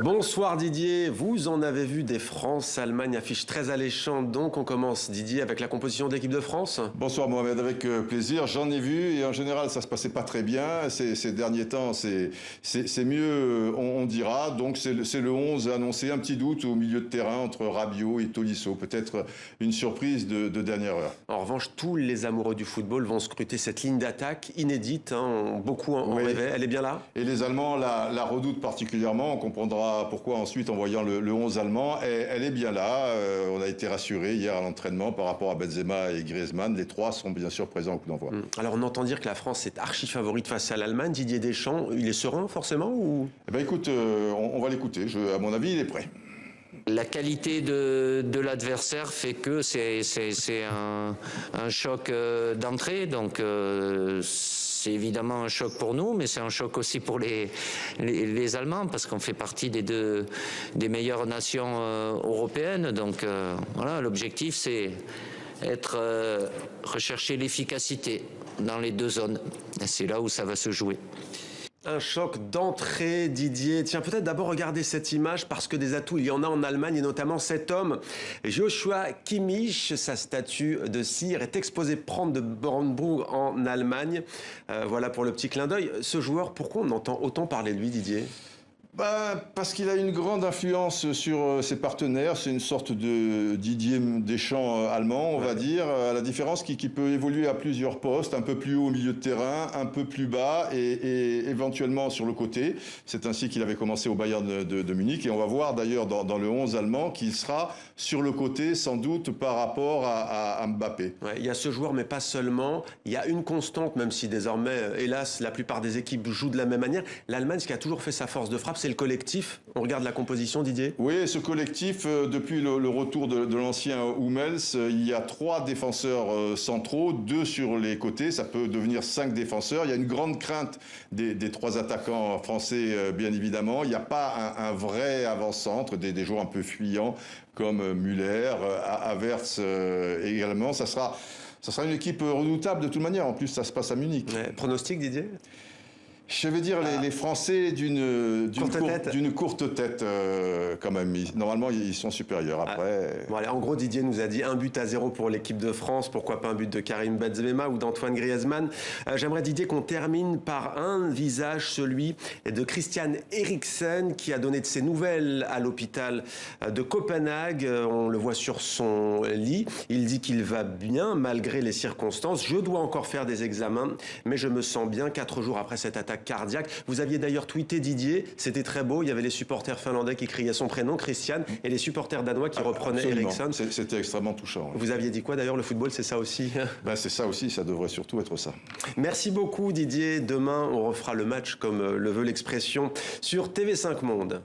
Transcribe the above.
Bonsoir Didier, vous en avez vu des France-Allemagne, affiche très alléchante, donc on commence Didier avec la composition de l'équipe de France. Bonsoir Mohamed, avec plaisir, j'en ai vu et en général ça se passait pas très bien, ces derniers temps c'est mieux on dira, donc c'est le 11 annoncé, un petit doute au milieu de terrain entre Rabiot et Tolisso, peut-être une surprise de dernière heure. En revanche, tous les amoureux du football vont scruter cette ligne d'attaque inédite, hein, beaucoup en rêvaient, elle est bien là? Et les Allemands la redoutent particulièrement, on comprendra pourquoi ensuite en voyant le 11 allemand. Elle est bien là, on a été rassurés hier à l'entraînement par rapport à Benzema et Griezmann. Les trois sont bien sûr présents au coup d'envoi. Alors on entend dire que la France est archi favorite face à l'Allemagne. Didier Deschamps, il est serein forcément ou... Eh ben écoute, on va l'écouter. À mon avis, il est prêt. La qualité de l'adversaire fait que c'est un choc d'entrée, donc c'est évidemment un choc pour nous, mais c'est un choc aussi pour les Allemands, parce qu'on fait partie des meilleures nations européennes. Donc voilà, l'objectif c'est rechercher l'efficacité dans les deux zones. Et c'est là où ça va se jouer. Un choc d'entrée, Didier. Tiens, peut-être d'abord regarder cette image parce que des atouts, il y en a en Allemagne et notamment cet homme, Joshua Kimmich. Sa statue de cire est exposée prendre de Brandebourg en Allemagne. Voilà pour le petit clin d'œil. Ce joueur, pourquoi on entend autant parler de lui, Didier ? Parce qu'il a une grande influence sur ses partenaires. C'est une sorte de Didier Deschamps allemand, on va dire, à la différence qui peut évoluer à plusieurs postes, un peu plus haut au milieu de terrain, un peu plus bas et éventuellement sur le côté. C'est ainsi qu'il avait commencé au Bayern de Munich et on va voir d'ailleurs dans le 11 allemand qu'il sera sur le côté sans doute par rapport à Mbappé. Ouais, il y a ce joueur mais pas seulement. Il y a une constante, même si désormais, hélas, la plupart des équipes jouent de la même manière. L'Allemagne, ce qui a toujours fait sa force de frappe, c'est le collectif. On regarde la composition, Didier. Oui, ce collectif, depuis le retour de l'ancien Hummels, il y a 3 défenseurs centraux, 2 sur les côtés, ça peut devenir 5 défenseurs. Il y a une grande crainte des 3 attaquants français, bien évidemment. Il n'y a pas un vrai avant-centre, des joueurs un peu fuyants comme Müller, Havertz également. Ça sera une équipe redoutable de toute manière. En plus, ça se passe à Munich. Ouais. Pronostic, Didier ? Je vais dire les Français d'une courte tête quand même. Normalement, ils sont supérieurs. Après. Bon, allez, en gros, Didier nous a dit 1-0 pour l'équipe de France. Pourquoi pas un but de Karim Benzema ou d'Antoine Griezmann. J'aimerais, Didier, qu'on termine par un visage, celui de Christian Eriksen, qui a donné de ses nouvelles à l'hôpital de Copenhague. On le voit sur son lit. Il dit qu'il va bien malgré les circonstances. Je dois encore faire des examens, mais je me sens bien 4 jours après cette attaque cardiaque. Vous aviez d'ailleurs tweeté Didier, c'était très beau, il y avait les supporters finlandais qui criaient son prénom, Christian, et les supporters danois qui reprenaient Eriksen. C'était extrêmement touchant. Vous aviez dit quoi d'ailleurs, le football c'est ça aussi? C'est ça aussi, ça devrait surtout être ça. Merci beaucoup Didier, demain on refera le match comme le veut l'expression sur TV5 Monde.